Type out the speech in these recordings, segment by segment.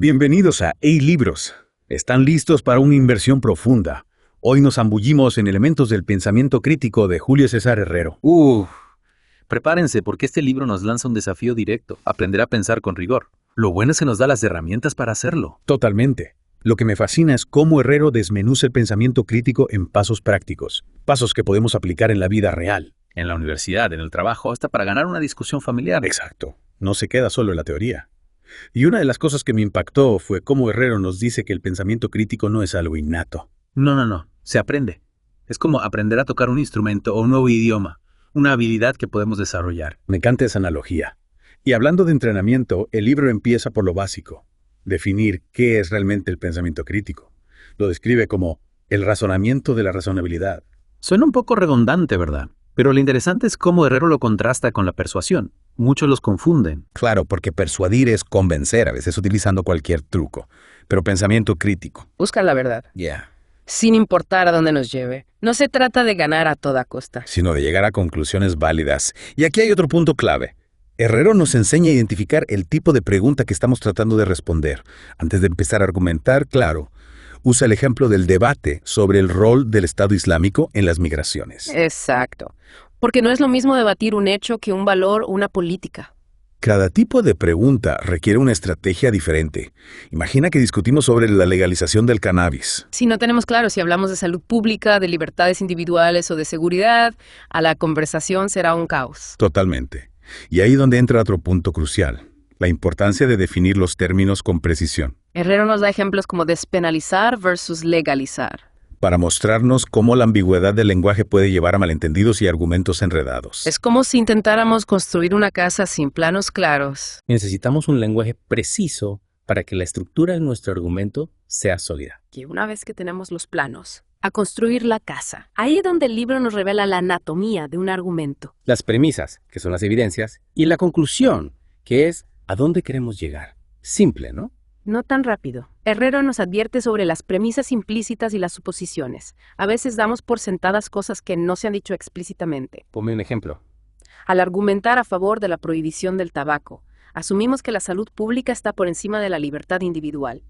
Bienvenidos a Libros. ¿Están listos para una inversión profunda? Hoy nos zambullimos en elementos del pensamiento crítico de Julio César Herrero. Prepárense porque este libro nos lanza un desafío directo, aprender a pensar con rigor. Lo bueno es que nos da las herramientas para hacerlo. Totalmente. Lo que me fascina es cómo Herrero desmenuza el pensamiento crítico en pasos prácticos, pasos que podemos aplicar en la vida real. En la universidad, en el trabajo, hasta para ganar una discusión familiar. Exacto. No se queda solo en la teoría. Y una de las cosas que me impactó fue cómo Herrero nos dice que el pensamiento crítico no es algo innato. No. Se aprende. Es como aprender a tocar un instrumento o un nuevo idioma, una habilidad que podemos desarrollar. Me encanta esa analogía. Y hablando de entrenamiento, el libro empieza por lo básico. Definir qué es realmente el pensamiento crítico. Lo describe como el razonamiento de la razonabilidad. Suena un poco redundante, ¿verdad? Pero lo interesante es cómo Herrero lo contrasta con la persuasión. Muchos los confunden. Claro, porque persuadir es convencer, a veces utilizando cualquier truco. Pero pensamiento crítico. Busca la verdad, Yeah. sin importar a dónde nos lleve. No se trata de ganar a toda costa. Sino de llegar a conclusiones válidas. Y aquí hay otro punto clave. Herrero nos enseña a identificar el tipo de pregunta que estamos tratando de responder. Antes de empezar a argumentar, claro, usa el ejemplo del debate sobre el rol del Estado Islámico en las migraciones. Exacto. Porque no es lo mismo debatir un hecho que un valor o una política. Cada tipo de pregunta requiere una estrategia diferente. Imagina que discutimos sobre la legalización del cannabis. Si no tenemos claro si hablamos de salud pública, de libertades individuales o de seguridad, a la conversación será un caos. Totalmente. Y ahí donde entra otro punto crucial, la importancia de definir los términos con precisión, Herrero nos da ejemplos como despenalizar versus legalizar. para mostrarnos cómo la ambigüedad del lenguaje puede llevar a malentendidos y argumentos enredados. Es como si intentáramos construir una casa sin planos claros. Necesitamos un lenguaje preciso para que la estructura de nuestro argumento sea sólida. Que una vez que tenemos los planos, a construir la casa. Ahí es donde el libro nos revela la anatomía de un argumento. Las premisas, que son las evidencias, y la conclusión, que es a dónde queremos llegar. Simple, ¿no? No tan rápido. Herrero nos advierte sobre las premisas implícitas y las suposiciones. A veces damos por sentadas cosas que no se han dicho explícitamente. Ponme un ejemplo. Al argumentar a favor de la prohibición del tabaco, asumimos que la salud pública está por encima de la libertad individual.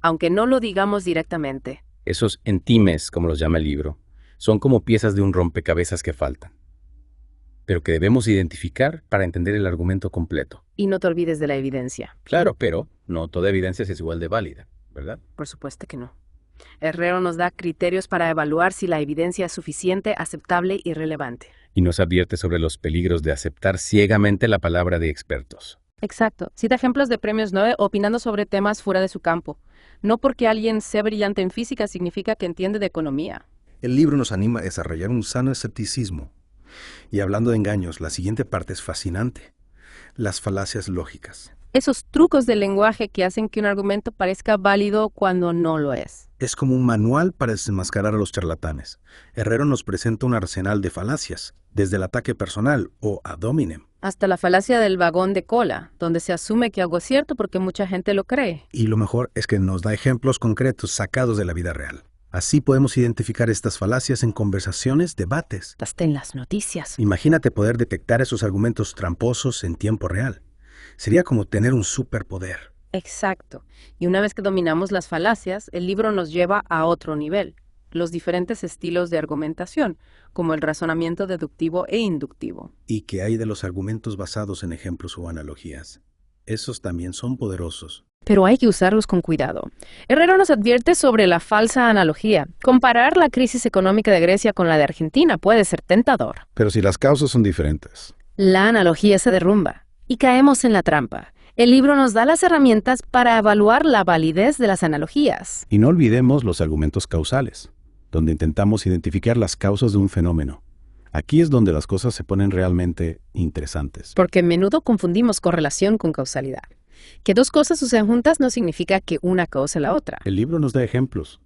Aunque no lo digamos directamente. Esos entimes, como los llama el libro, son como piezas de un rompecabezas que faltan, pero que debemos identificar para entender el argumento completo. Y no te olvides de la evidencia. Claro, pero no toda evidencia es igual de válida, ¿verdad? Por supuesto que no. Herrero nos da criterios para evaluar si la evidencia es suficiente, aceptable y relevante. Y nos advierte sobre los peligros de aceptar ciegamente la palabra de expertos. Exacto. Cita ejemplos de premios Nobel opinando sobre temas fuera de su campo. No porque alguien sea brillante en física significa que entiende de economía. El libro nos anima a desarrollar un sano escepticismo. Y hablando de engaños, la siguiente parte es fascinante. Las falacias lógicas. Esos trucos del lenguaje que hacen que un argumento parezca válido cuando no lo es. Es como un manual para desenmascarar a los charlatanes. Herrero nos presenta un arsenal de falacias, desde el ataque personal o ad hominem. Hasta la falacia del vagón de cola, donde se asume que algo es cierto porque mucha gente lo cree. Y lo mejor es que nos da ejemplos concretos sacados de la vida real. Así podemos identificar estas falacias en conversaciones, debates. Hasta en las noticias. Imagínate poder detectar esos argumentos tramposos en tiempo real. Sería como tener un superpoder. Exacto. Y una vez que dominamos las falacias, el libro nos lleva a otro nivel. Los diferentes estilos de argumentación, como el razonamiento deductivo e inductivo. ¿Y qué hay de los argumentos basados en ejemplos o analogías? Esos también son poderosos. Pero hay que usarlos con cuidado. Herrero nos advierte sobre la falsa analogía. Comparar la crisis económica de Grecia con la de Argentina puede ser tentador. Pero si las causas son diferentes. La analogía se derrumba y caemos en la trampa. El libro nos da las herramientas para evaluar la validez de las analogías. Y no olvidemos los argumentos causales, donde intentamos identificar las causas de un fenómeno. Aquí es donde las cosas se ponen realmente interesantes. Porque a menudo confundimos correlación con causalidad. Que dos cosas sucedan juntas no significa que una cause la otra. El libro nos da ejemplos.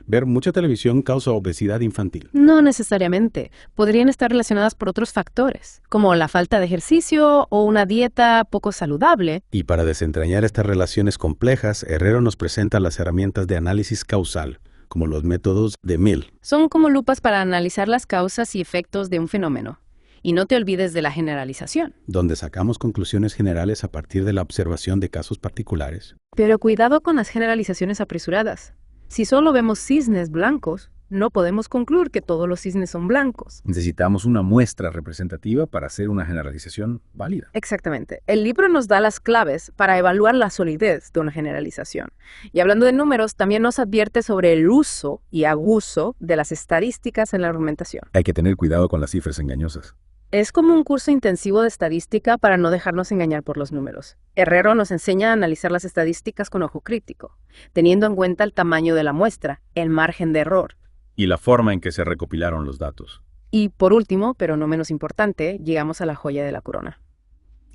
Ver mucha televisión causa obesidad infantil. No necesariamente. Podrían estar relacionadas por otros factores, como la falta de ejercicio o una dieta poco saludable. Y para desentrañar estas relaciones complejas, Herrero nos presenta las herramientas de análisis causal, como los métodos de Mill. Son como lupas para analizar las causas y efectos de un fenómeno. Y no te olvides de la generalización. Donde sacamos conclusiones generales a partir de la observación de casos particulares. Pero cuidado con las generalizaciones apresuradas. Si solo vemos cisnes blancos, no podemos concluir que todos los cisnes son blancos. Necesitamos una muestra representativa para hacer una generalización válida. Exactamente. El libro nos da las claves para evaluar la solidez de una generalización. Y hablando de números, también nos advierte sobre el uso y abuso de las estadísticas en la argumentación. Hay que tener cuidado con las cifras engañosas. Es como un curso intensivo de estadística para no dejarnos engañar por los números. Herrero nos enseña a analizar las estadísticas con ojo crítico, teniendo en cuenta el tamaño de la muestra, el margen de error. Y la forma en que se recopilaron los datos. Y por último, pero no menos importante, llegamos a la joya de la corona.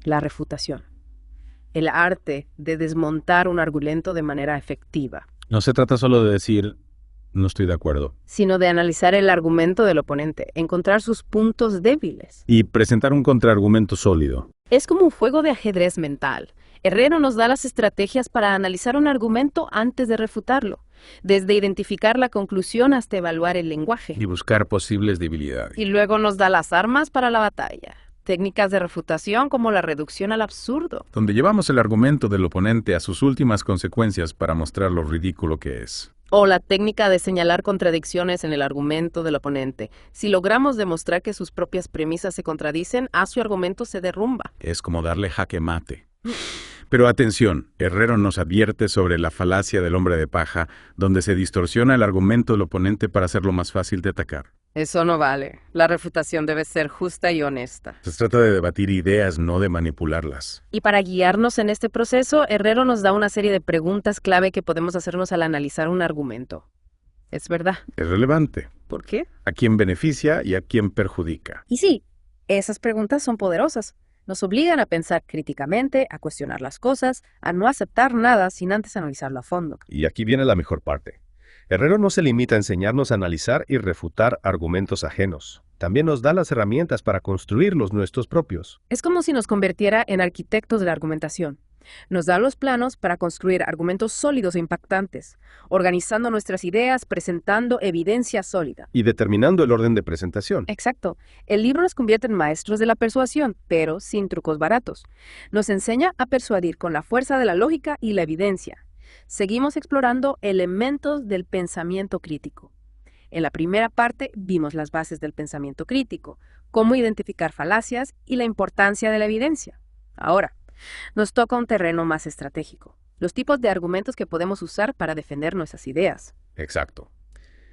La refutación. El arte de desmontar un argumento de manera efectiva. No se trata solo de decir, no estoy de acuerdo. Sino de analizar el argumento del oponente, encontrar sus puntos débiles. Y presentar un contraargumento sólido. Es como un juego de ajedrez mental. Herrero nos da las estrategias para analizar un argumento antes de refutarlo, desde identificar la conclusión hasta evaluar el lenguaje. Y buscar posibles debilidades. Y luego nos da las armas para la batalla. Técnicas de refutación como la reducción al absurdo. Donde llevamos el argumento del oponente a sus últimas consecuencias para mostrar lo ridículo que es. O la técnica de señalar contradicciones en el argumento del oponente. Si logramos demostrar que sus propias premisas se contradicen, su argumento se derrumba. Es como darle jaque mate. Pero atención, Herrero nos advierte sobre la falacia del hombre de paja, donde se distorsiona el argumento del oponente para hacerlo más fácil de atacar. Eso no vale. La refutación debe ser justa y honesta. Se trata de debatir ideas, no de manipularlas. Y para guiarnos en este proceso, Herrero nos da una serie de preguntas clave que podemos hacernos al analizar un argumento. ¿Es verdad? Es relevante. ¿Por qué? ¿A quién beneficia y a quién perjudica? Y sí, esas preguntas son poderosas. Nos obligan a pensar críticamente, a cuestionar las cosas, a no aceptar nada sin antes analizarlo a fondo. Y aquí viene la mejor parte. Herrero no se limita a enseñarnos a analizar y refutar argumentos ajenos. También nos da las herramientas para construir los nuestros propios. Es como si nos convirtiera en arquitectos de la argumentación. Nos da los planos para construir argumentos sólidos e impactantes, organizando nuestras ideas, presentando evidencia sólida. Y determinando el orden de presentación. Exacto. El libro nos convierte en maestros de la persuasión, pero sin trucos baratos. Nos enseña a persuadir con la fuerza de la lógica y la evidencia. Seguimos explorando elementos del pensamiento crítico. En la primera parte vimos las bases del pensamiento crítico, cómo identificar falacias y la importancia de la evidencia. Ahora, nos toca un terreno más estratégico, los tipos de argumentos que podemos usar para defender nuestras ideas. Exacto.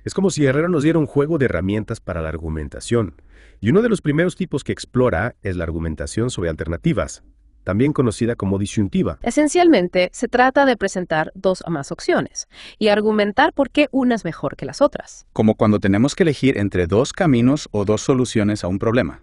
Es como si Herrero nos diera un juego de herramientas para la argumentación. Y uno de los primeros tipos que explora es la argumentación sobre alternativas, también conocida como disyuntiva. Esencialmente, se trata de presentar dos o más opciones y argumentar por qué una es mejor que las otras. Como cuando tenemos que elegir entre dos caminos o dos soluciones a un problema.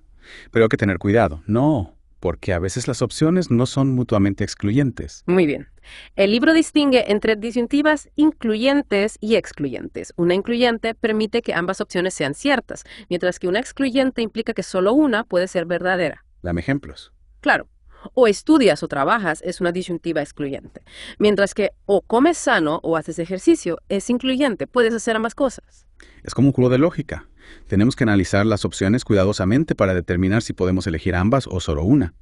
Pero hay que tener cuidado. No, porque a veces las opciones no son mutuamente excluyentes. Muy bien. El libro distingue entre disyuntivas incluyentes y excluyentes. Una incluyente permite que ambas opciones sean ciertas, mientras que una excluyente implica que solo una puede ser verdadera. Dame ejemplos. Claro. O estudias o trabajas es una disyuntiva excluyente, mientras que o comes sano o haces ejercicio es incluyente, puedes hacer ambas cosas. Es como un juego de lógica. Tenemos que analizar las opciones cuidadosamente para determinar si podemos elegir ambas o solo una.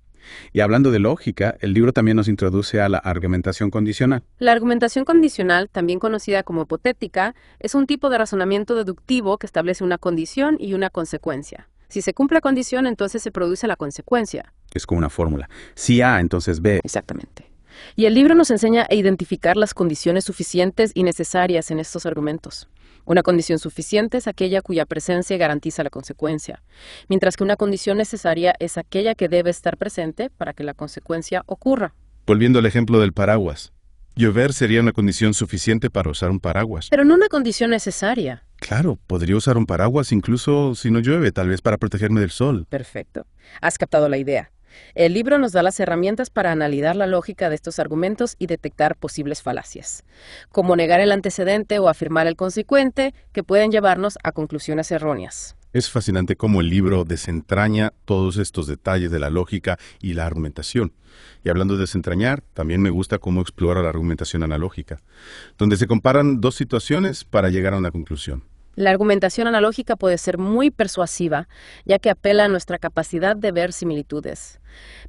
Y hablando de lógica, el libro también nos introduce a la argumentación condicional. La argumentación condicional, también conocida como hipotética, es un tipo de razonamiento deductivo que establece una condición y una consecuencia. Si se cumple la condición, entonces se produce la consecuencia. Es como una fórmula. Si A, entonces B. Exactamente. Y el libro nos enseña a identificar las condiciones suficientes y necesarias en estos argumentos. Una condición suficiente es aquella cuya presencia garantiza la consecuencia, mientras que una condición necesaria es aquella que debe estar presente para que la consecuencia ocurra. Volviendo al ejemplo del paraguas. Llover sería una condición suficiente para usar un paraguas. Pero no una condición necesaria. Claro, podría usar un paraguas incluso si no llueve, tal vez para protegerme del sol. Perfecto. Has captado la idea. El libro nos da las herramientas para analizar la lógica de estos argumentos y detectar posibles falacias, como negar el antecedente o afirmar el consecuente, que pueden llevarnos a conclusiones erróneas. Es fascinante cómo el libro desentraña todos estos detalles de la lógica y la argumentación. Y hablando de desentrañar, también me gusta cómo explora la argumentación analógica, donde se comparan dos situaciones para llegar a una conclusión. La argumentación analógica puede ser muy persuasiva, ya que apela a nuestra capacidad de ver similitudes.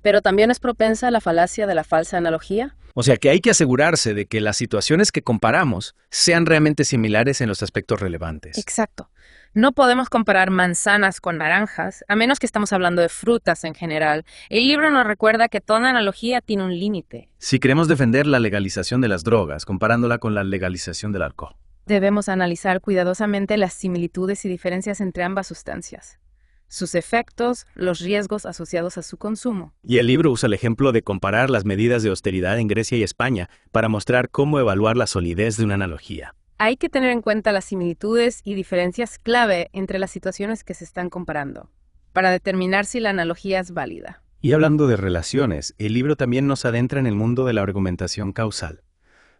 Pero también es propensa a la falacia de la falsa analogía. O sea que hay que asegurarse de que las situaciones que comparamos sean realmente similares en los aspectos relevantes. Exacto. No podemos comparar manzanas con naranjas, a menos que estamos hablando de frutas en general. El libro nos recuerda que toda analogía tiene un límite. Si queremos defender la legalización de las drogas, comparándola con la legalización del alcohol, Debemos analizar cuidadosamente las similitudes y diferencias entre ambas sustancias, sus efectos, los riesgos asociados a su consumo. y el libro usa el ejemplo de comparar las medidas de austeridad en Grecia y España para mostrar cómo evaluar la solidez de una analogía. Hay que tener en cuenta las similitudes y diferencias clave entre las situaciones que se están comparando, para determinar si la analogía es válida. Y hablando de relaciones, el libro también nos adentra en el mundo de la argumentación causal,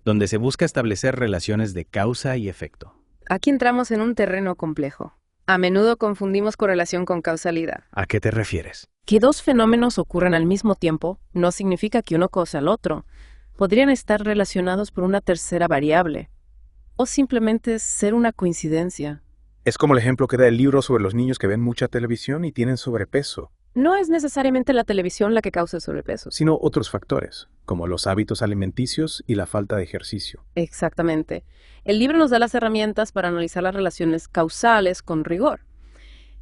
donde se busca establecer relaciones de causa y efecto. Aquí entramos en un terreno complejo. A menudo confundimos correlación con causalidad. ¿A qué te refieres? Que dos fenómenos ocurran al mismo tiempo no significa que uno cause al otro. Podrían estar relacionados por una tercera variable, o simplemente ser una coincidencia. Es como el ejemplo que da el libro sobre los niños que ven mucha televisión y tienen sobrepeso, No es necesariamente la televisión la que causa el sobrepeso. sino otros factores, como los hábitos alimenticios y la falta de ejercicio. Exactamente. El libro nos da las herramientas para analizar las relaciones causales con rigor.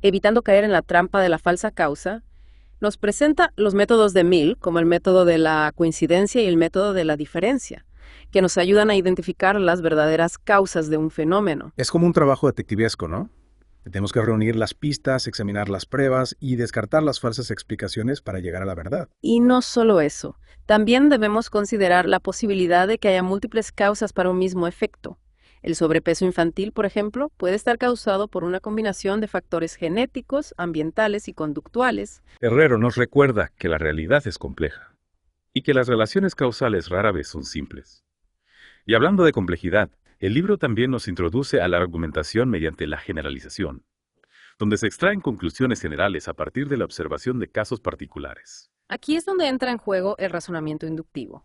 Evitando caer en la trampa de la falsa causa, nos presenta los métodos de Mill, como el método de la coincidencia y el método de la diferencia, que nos ayudan a identificar las verdaderas causas de un fenómeno. Es como un trabajo detectivesco, ¿no? Tenemos que reunir las pistas, examinar las pruebas y descartar las falsas explicaciones para llegar a la verdad. Y no solo eso, también debemos considerar la posibilidad de que haya múltiples causas para un mismo efecto. El sobrepeso infantil, por ejemplo, puede estar causado por una combinación de factores genéticos, ambientales y conductuales. Herrero nos recuerda que la realidad es compleja y que las relaciones causales rara vez son simples. Y hablando de complejidad, el libro también nos introduce a la argumentación mediante la generalización, donde se extraen conclusiones generales a partir de la observación de casos particulares. Aquí es donde entra en juego el razonamiento inductivo.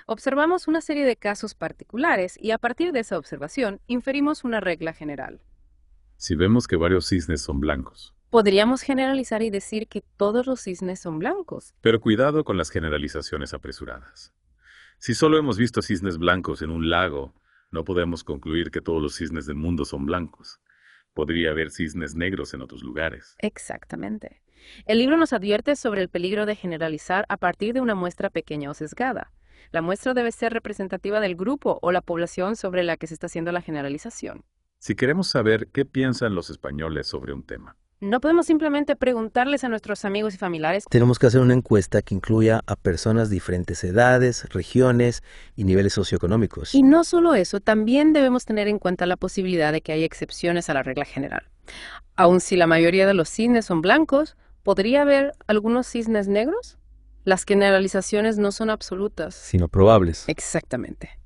Observamos una serie de casos particulares y a partir de esa observación inferimos una regla general. Si vemos que varios cisnes son blancos, Podríamos generalizar y decir que todos los cisnes son blancos. pero cuidado con las generalizaciones apresuradas. Si solo hemos visto cisnes blancos en un lago, no podemos concluir que todos los cisnes del mundo son blancos. Podría haber cisnes negros en otros lugares. Exactamente. El libro nos advierte sobre el peligro de generalizar a partir de una muestra pequeña o sesgada. La muestra debe ser representativa del grupo o la población sobre la que se está haciendo la generalización. Si queremos saber qué piensan los españoles sobre un tema, No podemos simplemente preguntarles a nuestros amigos y familiares. Tenemos que hacer una encuesta que incluya a personas de diferentes edades, regiones y niveles socioeconómicos. Y no solo eso, también debemos tener en cuenta la posibilidad de que haya excepciones a la regla general. Aun si la mayoría de los cisnes son blancos, ¿podría haber algunos cisnes negros? Las generalizaciones no son absolutas. Sino probables. Exactamente.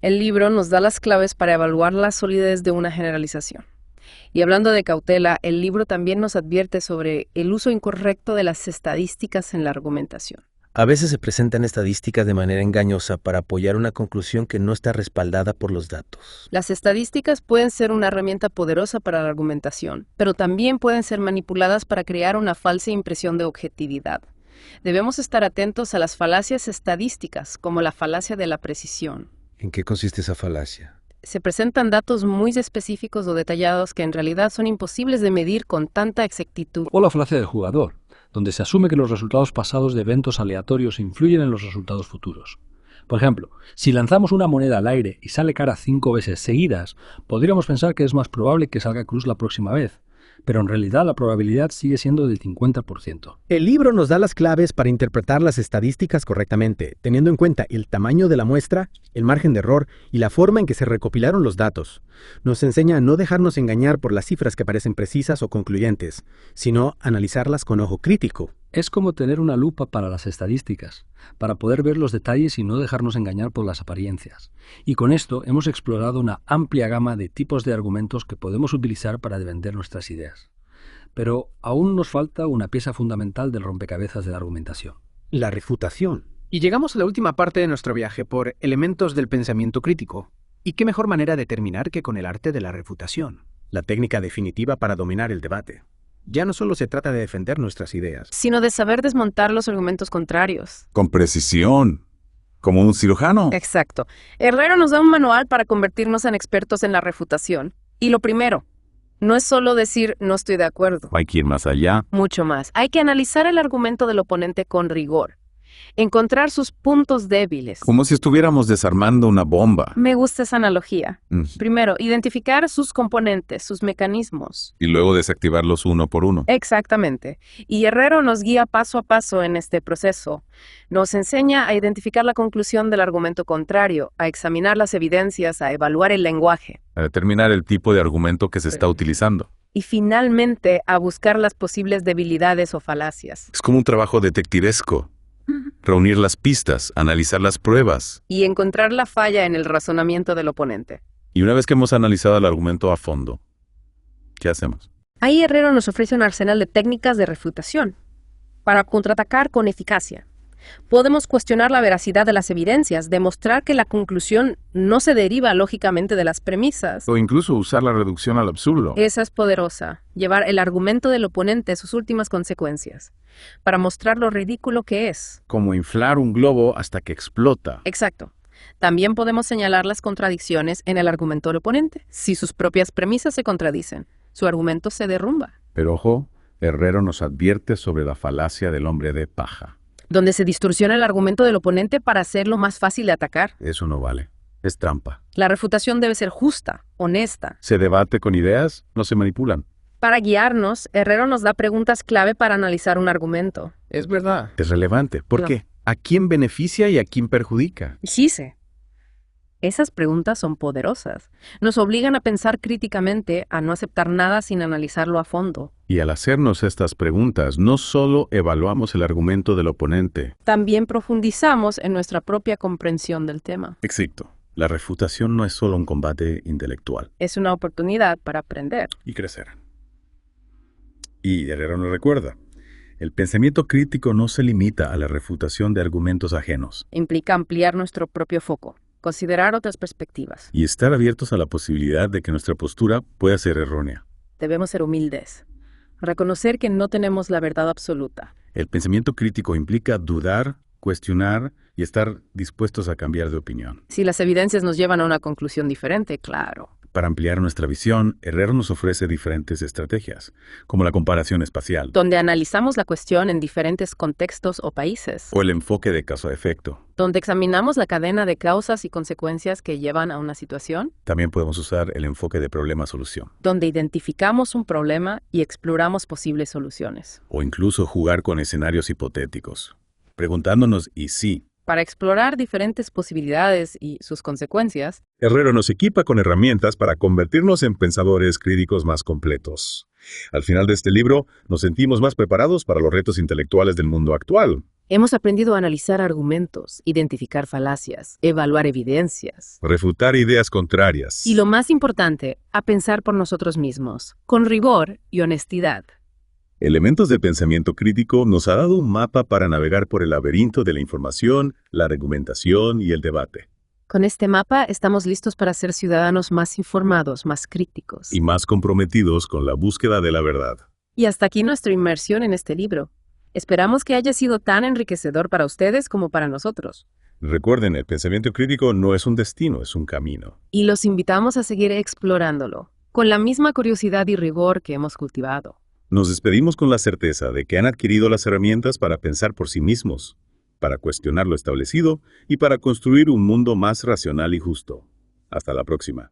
El libro nos da las claves para evaluar la solidez de una generalización. Y hablando de cautela, el libro también nos advierte sobre el uso incorrecto de las estadísticas en la argumentación. A veces se presentan estadísticas de manera engañosa para apoyar una conclusión que no está respaldada por los datos. Las estadísticas pueden ser una herramienta poderosa para la argumentación, pero también pueden ser manipuladas para crear una falsa impresión de objetividad. Debemos estar atentos a las falacias estadísticas, como la falacia de la precisión. ¿En qué consiste esa falacia? Se presentan datos muy específicos o detallados que en realidad son imposibles de medir con tanta exactitud. O la falacia del jugador, donde se asume que los resultados pasados de eventos aleatorios influyen en los resultados futuros. Por ejemplo, si lanzamos una moneda al aire y sale cara 5 veces seguidas, podríamos pensar que es más probable que salga cruz la próxima vez, pero en realidad la probabilidad sigue siendo del 50%. El libro nos da las claves para interpretar las estadísticas correctamente, teniendo en cuenta el tamaño de la muestra, el margen de error y la forma en que se recopilaron los datos. Nos enseña a no dejarnos engañar por las cifras que parecen precisas o concluyentes, sino analizarlas con ojo crítico. Es como tener una lupa para las estadísticas, para poder ver los detalles y no dejarnos engañar por las apariencias. Y con esto hemos explorado una amplia gama de tipos de argumentos que podemos utilizar para defender nuestras ideas. Pero aún nos falta una pieza fundamental del rompecabezas de la argumentación. La refutación. Y llegamos a la última parte de nuestro viaje por elementos del pensamiento crítico. ¿Y qué mejor manera de terminar que con el arte de la refutación? la técnica definitiva para dominar el debate. Ya no solo se trata de defender nuestras ideas, sino de saber desmontar los argumentos contrarios. Con precisión, como un cirujano. Exacto. Herrero nos da un manual para convertirnos en expertos en la refutación. Y lo primero, no es solo decir no estoy de acuerdo. Hay que ir más allá. Mucho más. Hay que analizar el argumento del oponente con rigor. Encontrar sus puntos débiles. Como si estuviéramos desarmando una bomba. Me gusta esa analogía. Primero, identificar sus componentes, sus mecanismos. Y luego desactivarlos uno por uno. Exactamente. Y Herrero nos guía paso a paso en este proceso. Nos enseña a identificar la conclusión del argumento contrario, a examinar las evidencias, a evaluar el lenguaje. A determinar el tipo de argumento que se está utilizando. Y finalmente, a buscar las posibles debilidades o falacias. Es como un trabajo detectivesco. Reunir las pistas, analizar las pruebas. Y encontrar la falla en el razonamiento del oponente. Y una vez que hemos analizado el argumento a fondo, ¿qué hacemos? Ahí Herrero nos ofrece un arsenal de técnicas de refutación para contraatacar con eficacia. Podemos cuestionar la veracidad de las evidencias, demostrar que la conclusión no se deriva lógicamente de las premisas. O incluso usar la reducción al absurdo. Esa es poderosa, llevar el argumento del oponente a sus últimas consecuencias, para mostrar lo ridículo que es. Como inflar un globo hasta que explota. Exacto. También podemos señalar las contradicciones en el argumento del oponente. Si sus propias premisas se contradicen, su argumento se derrumba. Pero ojo, Herrero nos advierte sobre la falacia del hombre de paja. Donde se distorsiona el argumento del oponente para hacerlo más fácil de atacar. Eso no vale. Es trampa. La refutación debe ser justa, honesta. Se debate con ideas, no se manipulan. Para guiarnos, Herrero nos da preguntas clave para analizar un argumento. Es verdad. Es relevante. ¿Por qué? ¿A quién beneficia y a quién perjudica? Sí sé. Esas preguntas son poderosas. Nos obligan a pensar críticamente, a no aceptar nada sin analizarlo a fondo. Y al hacernos estas preguntas, no solo evaluamos el argumento del oponente. También profundizamos en nuestra propia comprensión del tema. Exacto. La refutación no es solo un combate intelectual. Es una oportunidad para aprender. Y crecer. Y Herrero nos recuerda, el pensamiento crítico no se limita a la refutación de argumentos ajenos. Implica ampliar nuestro propio foco. Considerar otras perspectivas. Y estar abiertos a la posibilidad de que nuestra postura pueda ser errónea. Debemos ser humildes. Reconocer que no tenemos la verdad absoluta. El pensamiento crítico implica dudar, cuestionar y estar dispuestos a cambiar de opinión. Si las evidencias nos llevan a una conclusión diferente, claro. Para ampliar nuestra visión, Herrero nos ofrece diferentes estrategias, como la comparación espacial. Donde analizamos la cuestión en diferentes contextos o países. O el enfoque de caso a efecto. Donde examinamos la cadena de causas y consecuencias que llevan a una situación. También podemos usar el enfoque de problema-solución. Donde identificamos un problema y exploramos posibles soluciones. O incluso jugar con escenarios hipotéticos, preguntándonos ¿y si? Para explorar diferentes posibilidades y sus consecuencias, Herrero nos equipa con herramientas para convertirnos en pensadores críticos más completos. Al final de este libro, nos sentimos más preparados para los retos intelectuales del mundo actual. hemos aprendido a analizar argumentos, identificar falacias, evaluar evidencias. Refutar ideas contrarias. Y lo más importante, a pensar por nosotros mismos, con rigor y honestidad. Elementos del pensamiento crítico nos ha dado un mapa para navegar por el laberinto de la información, la argumentación y el debate. Con este mapa estamos listos para ser ciudadanos más informados, más críticos. Y más comprometidos con la búsqueda de la verdad. Y hasta aquí nuestra inmersión en este libro. Esperamos que haya sido tan enriquecedor para ustedes como para nosotros. Recuerden, el pensamiento crítico no es un destino, es un camino. Y los invitamos a seguir explorándolo, con la misma curiosidad y rigor que hemos cultivado. Nos despedimos con la certeza de que han adquirido las herramientas para pensar por sí mismos, para cuestionar lo establecido y para construir un mundo más racional y justo. Hasta la próxima.